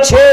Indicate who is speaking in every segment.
Speaker 1: 6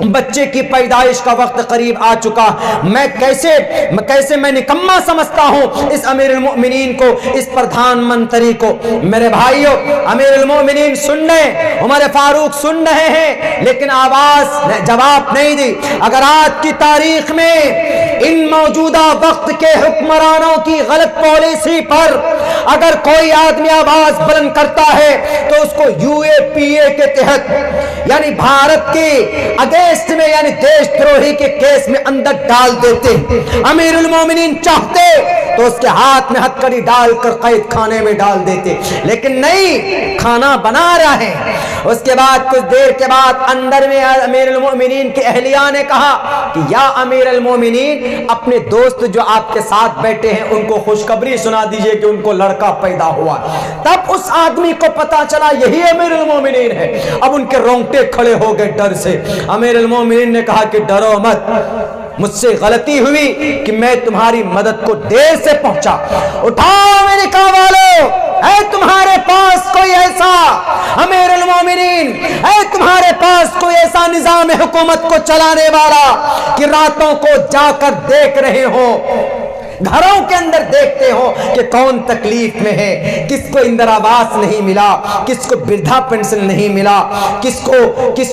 Speaker 1: بچے کی پیدائش کا وقت قریب آ چکا، میں کیسے میں نکما سمجھتا ہوں اس امیر المؤمنین کو، اس پردھان منتری کو۔ میرے بھائیوں، امیر المؤمنین سن رہے، عمر فاروق سن رہے ہیں، لیکن آواز جواب نہیں دی۔ اگر آج کی تاریخ میں ان موجودہ وقت کے حکمرانوں کی غلط پالیسی پر اگر کوئی آدمی آواز بلند کرتا ہے تو اس کو UAPA کے تحت، یعنی بھارت کے اگینسٹ میں، یعنی دیش دروہی کے کیس میں اندر ڈال دیتے۔ امیر المومنین چاہتے تو اس کے ہاتھ میں ہتکڑی ڈال کر قید خانے میں ڈال دیتے، لیکن نہیں، کھانا بنا رہے ہیں۔ اس کے بعد کچھ دیر کے بعد اندر میں امیر المومنین کی اہلیہ نے کہا کہ یا امیر المومنین، اپنے دوست جو آپ کے ساتھ بیٹھے ہیں ان کو خوشخبری سنا دیجئے کہ ان کو لڑکا پیدا ہوا۔ تب اس آدمی کو پتا چلا یہی امیر المومنین ہے۔ اب ان کے رونگٹے کھڑے ہو گئے ڈر سے۔ امیر المومنین نے کہا کہ ڈرو مت، مجھ سے غلطی ہوئی کہ میں تمہاری مدد کو دیر سے پہنچا۔ اٹھاؤ امریکہ والو، ہے تمہارے پاس کوئی ایسا امیر المومنین، ہے تمہارے پاس کوئی ایسا نظام حکومت کو چلانے والا کہ راتوں کو جا کر دیکھ رہے ہو، گھروں کے اندر دیکھتے ہو کہ کون تکلیف میں ہے، کس کو اندر آواس نہیں ملا، کس کو بردھا پینشن نہیں ملا، کس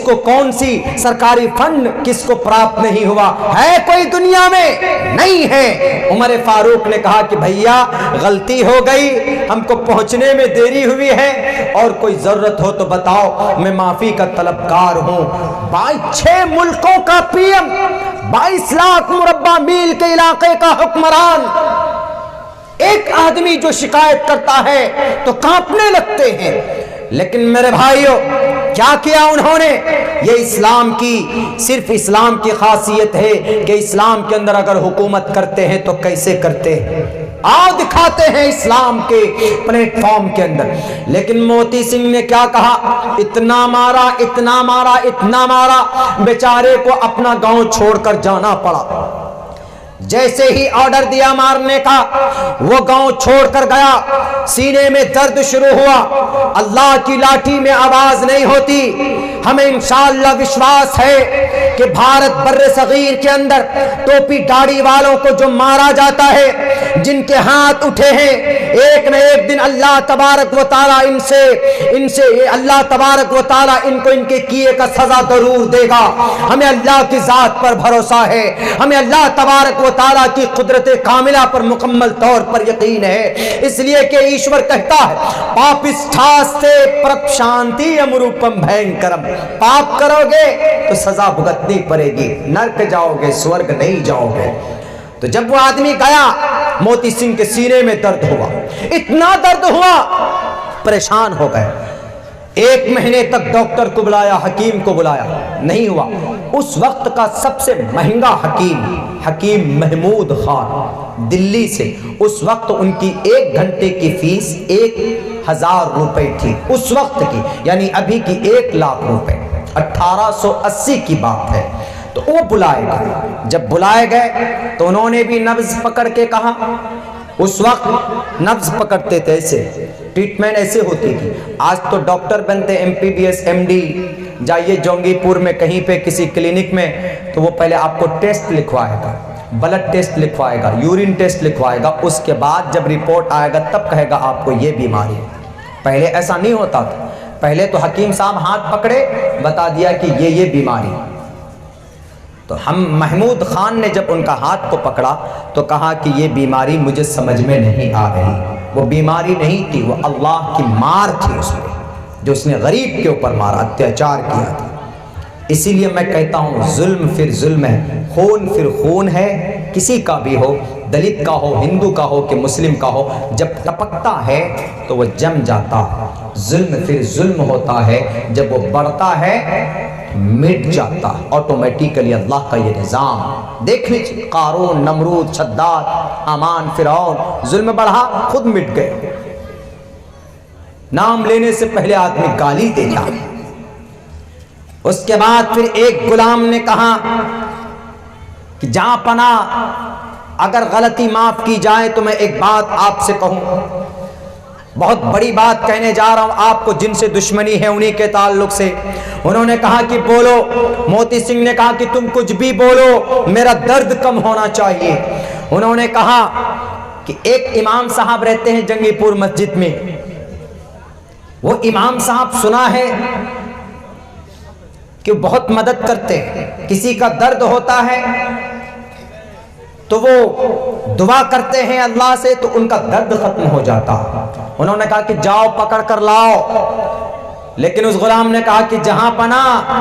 Speaker 1: کو کون سی سرکاری فنڈ کس کو پراپت نہیں ہوا، ہے کوئی دنیا میں؟ نہیں ہے۔ عمر فاروق نے کہا کہ بھیا غلطی ہو گئی، ہم کو پہنچنے میں دیری ہوئی ہے، اور کوئی ضرورت ہو تو بتاؤ، میں معافی کا طلبگار ہوں۔ 6 ملکوں کا PM، 22 لاکھ مربع میل کے علاقے کا حکمران، ایک آدمی جو شکایت کرتا ہے تو کانپنے لگتے ہیں۔ لیکن میرے بھائیوں، کیا کیا انہوں نے؟ یہ اسلام کی، صرف اسلام کی خاصیت ہے کہ اسلام کے اندر اگر حکومت کرتے ہیں تو کیسے کرتے ہیں، آؤ دکھاتے ہیں اسلام کے پلیٹ فارم کے اندر۔ لیکن موتی سنگھ نے کیا کہا؟ اتنا مارا، اتنا مارا، اتنا مارا، بیچارے کو اپنا گاؤں چھوڑ کر جانا پڑا۔ جیسے ہی آرڈر دیا مارنے کا، وہ گاؤں چھوڑ کر گیا۔ سینے میں درد شروع ہوا، اللہ کی لاٹھی میں آواز نہیں ہوتی۔ ہمیں انشاءاللہ وشواس ہے کہ بھارت بر صغیر کے اندر ٹوپی داڑھی والوں کو جو مارا جاتا ہے، جن کے ہاتھ اٹھے ہیں، ایک نہ ایک دن اللہ تبارک و تعالیٰ ان سے اللہ تبارک و تعالیٰ ان کو ان کے کیے کا سزا ضرور دے گا۔ ہمیں اللہ کی ذات پر بھروسہ ہے، ہمیں اللہ تبارک و تعالیٰ کی قدرت کاملہ پر مکمل طور پر یقین ہے۔ اس لیے کہ ایشور کہتا ہے، پاپسٹھاستے پرپ شانتی امروپم بھینکرم، پاپ کرو گے تو سزا بھگتنی پڑے گی، نرک جاؤ گے، سورگ نہیں جاؤ گے۔ تو جب وہ آدمی گیا، موتی سنگھ کے سینے میں درد ہوا، اتنا درد ہوا پریشان ہو گئے۔ 1 مہینے تک ڈاکٹر کو بلایا، حکیم کو بلایا، نہیں ہوا۔ اس وقت کا سب سے مہنگا حکیم محمود خان دلی سے، اس وقت ان کی 1 گھنٹے کی فیس 1000 روپے تھی، اس وقت کی، یعنی ابھی کی 1 لاکھ روپے، 1880 کی بات ہے۔ تو وہ بلائے گئے، جب بلائے گئے تو انہوں نے بھی نبض پکڑ کے کہا۔ اس وقت نبض پکڑتے تھے، ایسے ٹریٹمنٹ ایسے ہوتی تھی۔ آج تو ڈاکٹر بنتے MPBS MD، جائیے جونگی پور میں کہیں پہ کسی کلینک میں، تو وہ پہلے آپ کو ٹیسٹ لکھوائے گا، بلڈ ٹیسٹ لکھوائے گا، یورین ٹیسٹ لکھوائے گا، اس کے بعد جب رپورٹ آئے گا تب کہے گا آپ کو یہ بیماری ہے۔ پہلے ایسا نہیں ہوتا تھا، پہلے تو حکیم صاحب ہاتھ پکڑے، بتا دیا کہ یہ بیماری۔ تو ہم محمود خان نے جب ان کا ہاتھ کو پکڑا تو کہا کہ یہ بیماری مجھے سمجھ میں نہیں آ رہی۔ وہ بیماری نہیں تھی، وہ اللہ کی مار تھی اس میں، جو اس نے غریب کے اوپر مارا، اتیاچار کیا تھا۔ اسی لیے میں کہتا ہوں ظلم پھر ظلم ہے، خون پھر خون ہے، کسی کا بھی ہو، دلت کا ہو، ہندو کا ہو کہ مسلم کا ہو، جب ٹپکتا ہے تو وہ جم جاتا۔ ظلم پھر ظلم ہوتا ہے، جب وہ بڑھتا ہے مٹ جاتا آٹومیٹیکلی۔ اللہ کا یہ نظام دیکھ لیجیے، قارون، نمرود، شداد، حامان، فرعون، ظلم بڑھا خود مٹ گئے۔ نام لینے سے پہلے آدمی گالی دیتا۔ اس کے بعد پھر ایک غلام نے کہا کہ جہاں پناہ، اگر غلطی معاف کی جائے تو میں ایک بات آپ سے کہوں، بہت بڑی بات کہنے جا رہا ہوں آپ کو، جن سے دشمنی ہے انہی کے تعلق سے۔ انہوں نے کہا کہ بولو، موتی سنگھ نے کہا کہ تم کچھ بھی بولو، میرا درد کم ہونا چاہیے۔ انہوں نے کہا کہ ایک امام صاحب رہتے ہیں جنگی پور مسجد میں، وہ امام صاحب سنا ہے کہ بہت مدد کرتے ہیں، کسی کا درد ہوتا ہے تو وہ دعا کرتے ہیں اللہ سے تو ان کا درد ختم ہو جاتا۔ انہوں نے کہا کہ جاؤ پکڑ کر لاؤ، لیکن اس غلام نے کہا کہ جہاں پناہ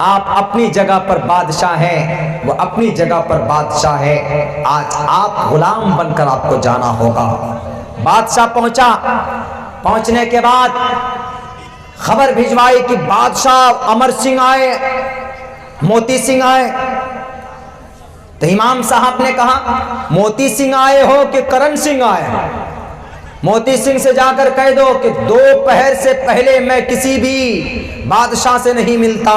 Speaker 1: آپ اپنی جگہ پر بادشاہ ہیں، وہ اپنی جگہ پر بادشاہ ہے، آج آپ غلام بن کر آپ کو جانا ہوگا۔ بادشاہ پہنچا، پہنچنے کے بعد خبر بھجوائی کہ بادشاہ امر سنگھ آئے، موتی سنگھ آئے۔ تو امام صاحب نے کہا موتی سنگھ آئے ہو کہ کرن سنگھ آئے؟ موتی سنگھ سے جا کر کہہ دو کہ دوپہر سے پہلے میں کسی بھی بادشاہ سے نہیں ملتا۔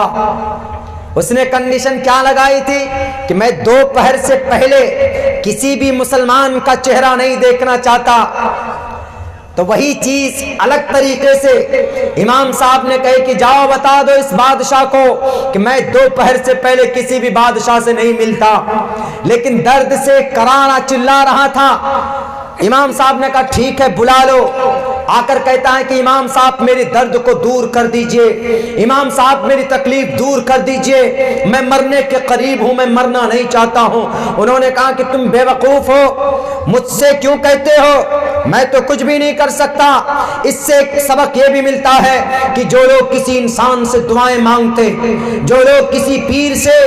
Speaker 1: اس نے کنڈیشن کیا لگائی تھی کہ میں دوپہر سے پہلے کسی بھی مسلمان کا چہرہ نہیں دیکھنا چاہتا۔ تو وہی چیز الگ طریقے سے امام صاحب نے کہے کہ جاؤ بتا دو اس بادشاہ کو کہ میں دوپہر سے پہلے کسی بھی بادشاہ سے نہیں ملتا، لیکن درد سے کرانا چلا رہا تھا۔ امام صاحب نے کہا ٹھیک ہے بلا لو۔ آ کر کہتا ہے کہ امام صاحب میری درد کو دور کر دیجئے، امام صاحب میری تکلیف دور کر دیجئے، میں مرنے کے قریب ہوں، میں مرنا نہیں چاہتا ہوں۔ انہوں نے کہا کہ تم بے وقوف ہو، مجھ سے کیوں کہتے ہو، میں تو کچھ بھی نہیں کر سکتا۔ اس سے ایک سبق یہ بھی ملتا ہے کہ جو لوگ کسی انسان سے دعائیں مانگتے، جو لوگ کسی پیر سے،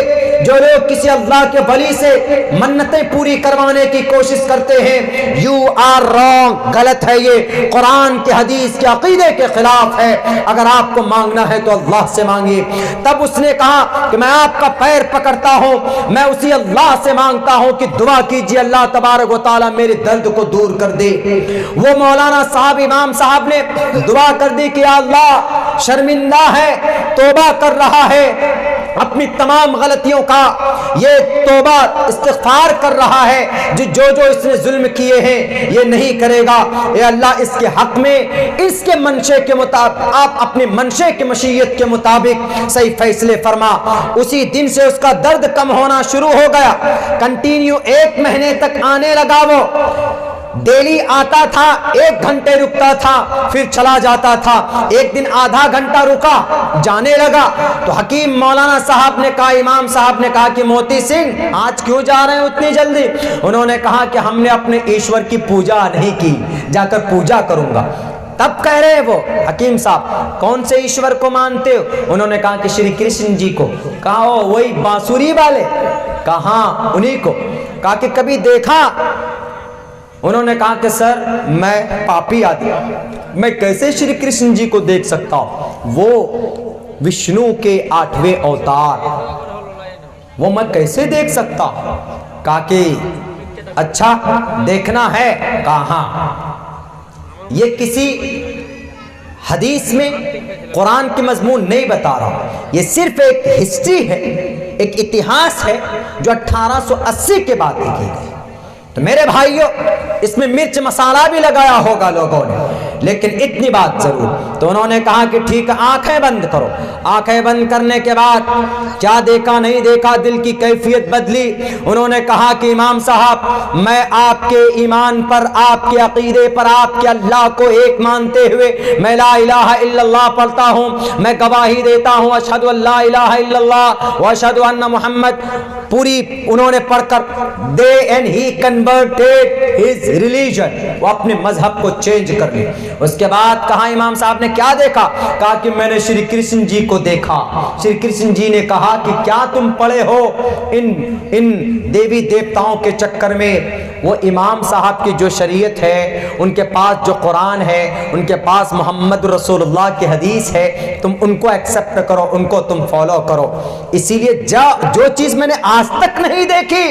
Speaker 1: جو لوگ کسی اللہ کے ولی سے منتیں پوری کروانے کی کوشش کرتے ہیں، یو آر رانگ، غلط ہے، یہ قرآن کے حدیث کے عقیدے کے خلاف ہے۔ اگر آپ کو مانگنا ہے تو اللہ سے مانگیے۔ تب اس نے کہا کہ میں آپ کا پیر پکڑتا ہوں، میں اسی اللہ سے مانگتا ہوں کہ دعا کیجیے اللہ تبارک و تعالیٰ میرے درد کو دور کر دے۔ وہ مولانا صاحب امام صاحب نے دعا کر دی کہ یا اللہ شرمندہ ہے، توبہ کر رہا ہے اپنی تمام غلطیوں کا، یہ توبہ استغفار کر رہا ہے، جو اس نے ظلم کیے ہیں یہ نہیں کرے گا۔ اے اللہ اس کے حق میں اس کے منشے کے مطابق آپ اپنے منشے کے مشیت کے مطابق صحیح فیصلے فرما۔ اسی دن سے اس کا درد کم ہونا شروع ہو گیا، کنٹینیو 1 مہینے تک آنے لگا۔ وہ ڈیلی آتا تھا، 1 گھنٹے رکتا تھا پھر چلا جاتا تھا، ایک دن آدھا گھنٹہ رکا جانے لگا۔ تو حکیم مولانا صاحب نے کہا، امام صاحب نے کہا کہ موتی سنگھ آج کیوں جا رہے ہیں اتنی جلدی؟ انہوں نے کہا کہ ہم نے اپنے ایشور کی پوجا نہیں کی، جا کر پوجا کروں گا۔ تب کہہ رہے وہ حکیم صاحب کون سے ایشور کو مانتے ہو؟ انہوں نے کہا کہ شری کرشن جی کو۔ کہا وہی بانسری والے؟ کہا ہاں انہی کو۔ کہا کہ کبھی دیکھا؟ انہوں نے کہا کہ سر میں پاپی آدمی، میں کیسے شری کرشن جی کو دیکھ سکتا ہوں؟ وہ وشنو کے 8ویں اوتار، وہ میں کیسے دیکھ سکتا ہوں؟ کہا کہ اچھا دیکھنا ہے؟ کہا ہاں۔ یہ کسی حدیث میں قرآن کی مضمون نہیں بتا رہا، یہ صرف ایک ہسٹری ہے، ایک اتہاس ہے جو 1880 کے بعد لکھی گئی۔ تو میرے بھائیوں اس میں مرچ مسالہ بھی لگایا ہوگا لوگوں نے، لیکن اتنی بات ضرور۔ تو انہوں نے کہا کہ ٹھیک ہے آنکھیں بند کرو۔ آنکھیں بند کرنے کے بعد کیا دیکھا نہیں دیکھا، دل کی کیفیت بدلی۔ انہوں نے کہا کہ امام صاحب میں آپ کے ایمان پر، آپ کے عقیدے پر، آپ کے اللہ کو ایک مانتے ہوئے میں لا الہ الا اللہ پڑھتا ہوں، میں گواہی دیتا ہوں اشہد ان لا الہ الا اللہ واشہد ان محمد، پوری انہوں نے پڑھ کر دے and he converted his religion، وہ اپنے مذہب کو چینج کر لیا۔ اس کے بعد کہا امام صاحب نے کیا دیکھا؟ کہا کہ میں نے شری کرشن جی کو دیکھا۔ شری کرشن جی نے کہا کہ کیا تم پڑے ہو ان دیوی دیوتاؤں کے چکر میں؟ وہ امام صاحب کی جو شریعت ہے، ان کے پاس جو قرآن ہے، ان کے پاس محمد رسول اللہ کی حدیث ہے، تم ان کو ایکسپٹ کرو، ان کو تم فالو کرو۔ اسی لیے جو چیز میں نے آج تک نہیں دیکھی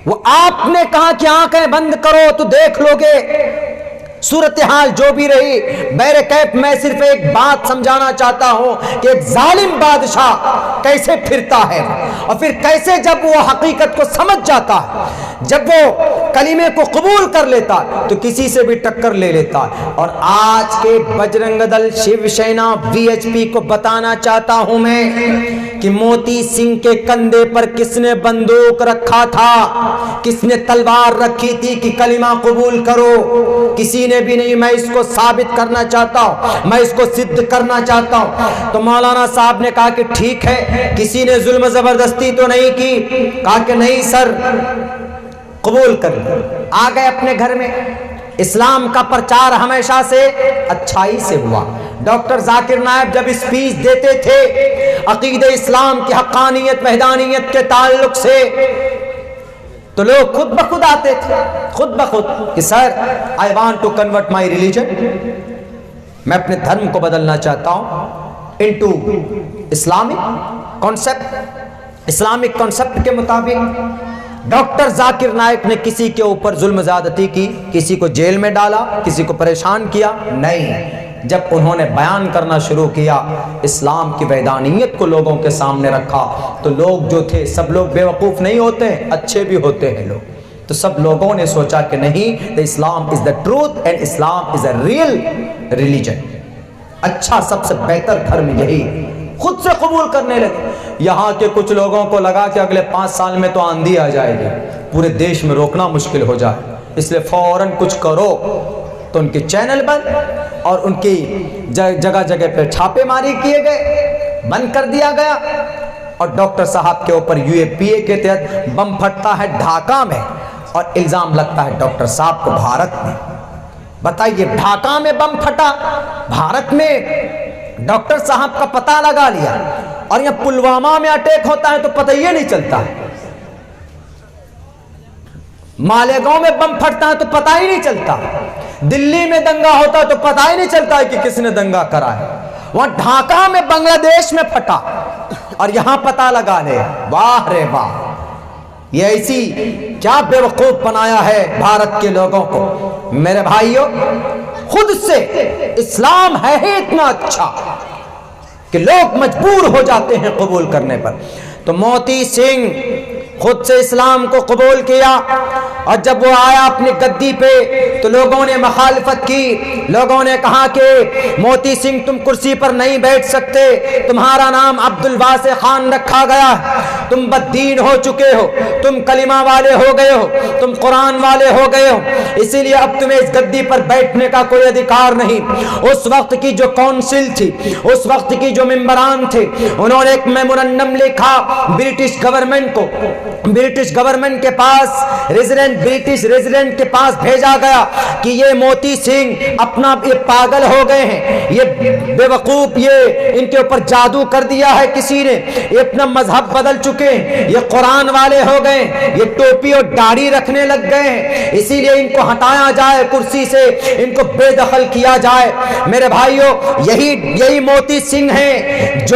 Speaker 1: وہ آپ نے کہا کہ آنکھیں بند کرو تو دیکھ لو گے۔ صورتحال جو بھی رہی، بہر کیف میں صرف ایک بات سمجھانا چاہتا ہوں کہ ایک ظالم بادشاہ کیسے پھرتا ہے، اور پھر کیسے جب وہ حقیقت کو سمجھ جاتا ہے جب وہ کلمے کو قبول کر لیتا تو کسی سے بھی ٹکر لے لیتا. اور آج کے بجرنگ دل شیو سینا VHP کو بتانا چاہتا ہوں میں کہ موتی سنگھ کے کندھے پر کس نے بندوق رکھا تھا, کس نے تلوار رکھی تھی کہ کلمہ قبول کرو؟ کسی نے بھی نہیں. میں اس کو ثابت کرنا چاہتا ہوں, میں اس کو صدق کرنا چاہتا ہوں. تو مولانا صاحب نے کہا کہ ٹھیک ہے, کسی نے ظلم زبردستی تو نہیں کی؟ کہا کہ نہیں سر, قبول کر لیں. آ گئے اپنے گھر میں. اسلام کا پرچار ہمیشہ سے اچھائی سے ہوا. ڈاکٹر ذاکر نائک جب اسپیچ دیتے تھے عقیدہ اسلام کی حقانیت وحدانیت کے تعلق سے, تو لوگ خود بخود آتے تھے, خود بخود کہ سر I want to convert my religion, میں اپنے دھرم کو بدلنا چاہتا ہوں into Islamic concept, Islamic concept کے مطابق. ڈاکٹر ذاکر نائک نے کسی کے اوپر ظلم زیادتی کی, کسی کو جیل میں ڈالا, کسی کو پریشان کیا؟ نہیں. جب انہوں نے بیان کرنا شروع کیا, اسلام کی وحدانیت کو لوگوں کے سامنے رکھا, تو لوگ جو تھے سب لوگ بیوقوف نہیں ہوتے, اچھے بھی ہوتے ہیں لوگ. تو سب لوگوں نے سوچا کہ نہیں, Islam is the truth and Islam is a real religion, اچھا سب سے بہتر دھرم یہی. خود سے قبول کرنے لگے. یہاں کے کچھ لوگوں کو لگا کہ اگلے 5 سال میں تو آندھی آ جائے گی, پورے دیش میں روکنا مشکل ہو جائے, اس لیے فوراً کچھ کرو. تو ان کے چینل بند اور ان کی جگہ جگہ پہ چھاپے ماری کیے گئے, بند کر دیا گیا. اور ڈاکٹر صاحب کے اوپر UAPA کے تحت بم پھٹتا ہے ڈھاکہ میں, اور الزام لگتا ہے ڈاکٹر صاحب کو بھارت میں. بتائیے, ڈھاکہ میں بم پھٹا, بھارت میں ڈاکٹر صاحب کا پتہ لگا لیا, اور یہ پلوامہ میں اٹیک ہوتا ہے تو پتہ یہ نہیں چلتا ہے, مالیگاؤں میں بم پھٹتا ہے تو پتہ ہی نہیں چلتا, دلی میں دنگا ہوتا ہے تو پتہ ہی نہیں چلتا ہے کہ کس نے دنگا کرا ہے. وہاں ڈھاکہ میں بنگلہ دیش میں پھٹا اور یہاں پتہ لگا لے. واہ رے واہ, یہ ایسی کیا بے وقوف بنایا ہے بھارت کے لوگوں کو. میرے بھائیوں, خود سے اسلام ہے ہی اتنا اچھا کہ لوگ مجبور ہو جاتے ہیں قبول کرنے پر. تو موتی سنگھ خود سے اسلام کو قبول کیا, اور جب وہ آیا اپنی گدی پہ تو لوگوں نے مخالفت کی. لوگوں نے کہا کہ موتی سنگھ تم کرسی پر نہیں بیٹھ سکتے, تمہارا نام عبدالواسع خان رکھا گیا ہے, تم بددین ہو چکے ہو, تم کلمہ والے ہو گئے ہو, تم قرآن والے ہو گئے ہو, اسی لیے اب تمہیں اس گدی پر بیٹھنے کا کوئی ادھیکار نہیں. اس وقت کی جو کونسل تھی, اس وقت کی جو ممبران تھے, انہوں نے ایک میمورنڈم لکھا برٹش گورنمنٹ کو, برٹش گورنمنٹ کے پاس, برٹش ریزیڈنٹ کے پاس بھیجا گیا کہ یہ موتی سنگھ اپنا یہ پاگل ہو گئے ہیں, یہ بے وقوف, یہ ان کے اوپر جادو کر دیا ہے کسی نے, یہ اپنا مذہب بدل چکے ہیں, یہ قرآن والے ہو گئے, یہ ٹوپی اور داڑھی رکھنے لگ گئے ہیں, اسی لیے ان کو ہٹایا جائے کرسی سے, ان کو بے دخل کیا جائے. میرے بھائیوں, یہی موتی سنگھ ہیں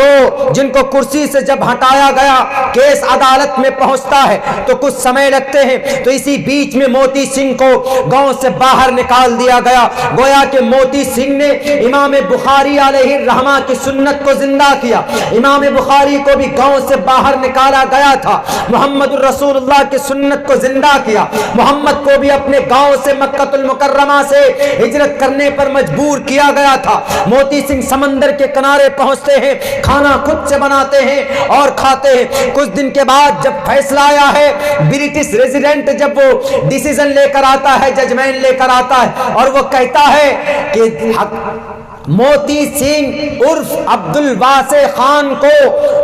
Speaker 1: جن کو کرسی سے جب ہٹایا گیا, کیس عدالت میں پہنچتا ہے تو کچھ سمے لگتے ہیں, تو اسی بیچ میں موتی سنگھ کو گاؤں سے باہر نکال دیا گیا. گویا کہ موتی سنگھ نے امام بخاری علیہ الرحمہ کی سنت کو زندہ کیا. امام بخاری کو بھی گاؤں سے باہر نکالا گیا تھا, محمد الرسول اللہ کی سنت کو زندہ کیا. محمد کو بھی اپنے گاؤں سے مکہ المکرمہ سے ہجرت کرنے پر مجبور کیا گیا تھا. موتی سنگھ سمندر کے کنارے پہنچتے ہیں, کھانا خود سے بناتے ہیں اور کھاتے ہیں. کچھ دن کے بعد جب فیصلہ آیا ہے, برٹش ریزیڈنٹ جب وہ ڈیسیژن لے کر آتا ہے, ججمنٹ لے کر آتا ہے, اور وہ کہتا ہے کہ موتی سنگھ عرف عبدالواسع خان کو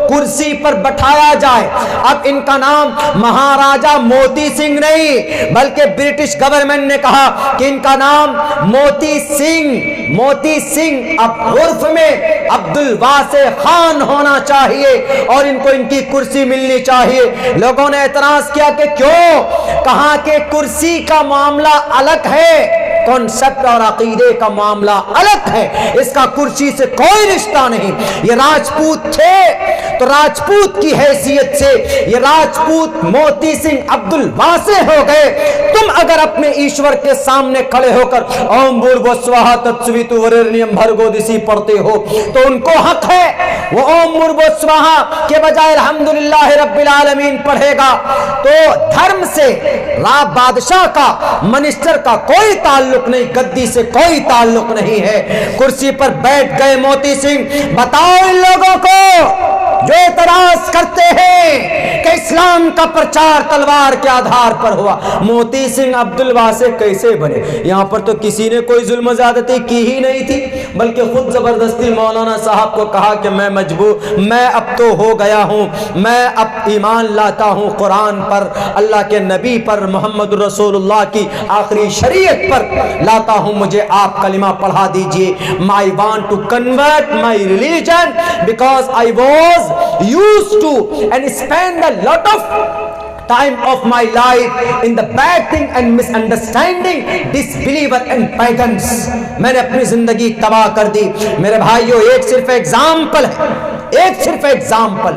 Speaker 1: کرسی پر بٹھایا جائے. اب ان کا نام مہاراجا موتی سنگھ نہیں, بلکہ برٹش گورنمنٹ نے کہا کہ ان کا نام موتی سنگھ اب عرف میں عبدالواسع خان ہونا چاہیے, اور ان کو ان کی کرسی ملنی چاہیے. لوگوں نے اعتراض کیا کہ کیوں؟ کہا کہ کرسی کا معاملہ الگ ہے, کانسیپٹ اور عقیدے کا معاملہ الگ ہے، اس کا کرسی سے کوئی رشتہ نہیں۔ یہ راجپوت تھے تو راجپوت کی حیثیت سے یہ راجپوت موتی سنگھ عبد الواسع ہو گئے۔ تم اگر اپنے ایشور کے سامنے کھڑے ہو کر اوم بھوربھوسواہا تتسویتو ورنیم بھرگو دسی پڑھتے ہو تو ان کو حق ہے وہ اوم بھوربھوسواہا کے بجائے الحمدللہ رب العالمین پڑھے گا۔ تو دھرم سے بادشاہ کا منسٹر کا کوئی تعلق نہیں، گدی سے کوئی تعلق نہیں ہے۔ کرسی پر بیٹھ گئے موتی سنگھ، بتاؤ ان لوگوں کو جو اعتراض کرتے ہیں کہ اسلام کا پرچار تلوار کے آدھار پر ہوا، موتی سنگھ عبد الواسع کیسے بنے؟ یہاں پر تو کسی نے کوئی ظلم و زیادتی کی ہی نہیں تھی، بلکہ خود زبردستی مولانا صاحب کو کہا کہ میں اب تو ہو گیا ہوں، میں اب ایمان لاتا ہوں قرآن پر، اللہ کے نبی پر، محمد رسول اللہ کی آخری شریعت پر لاتا ہوں، مجھے آپ کلمہ پڑھا دیجئے۔ I want to convert my religion because I was used to and spend a lot of time of my life in the bad thing and misunderstanding disbeliever and pagans۔ میں نے اپنی زندگی تباہ کر دی۔ میرے بھائیو، ایک صرف ایگزامپل ہے، ایک صرف ایگزامپل،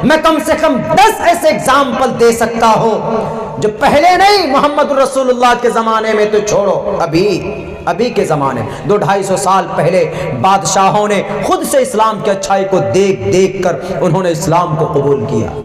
Speaker 1: میں کم سے کم 10 ایسے ایگزامپل دے سکتا ہوں جو پہلے نہیں، محمد رسول اللہ کے زمانے میں تو چھوڑو، ابھی کے زمانے 200-250 سال پہلے بادشاہوں نے خود سے اسلام کی اچھائی کو دیکھ کر انہوں نے اسلام کو قبول کیا۔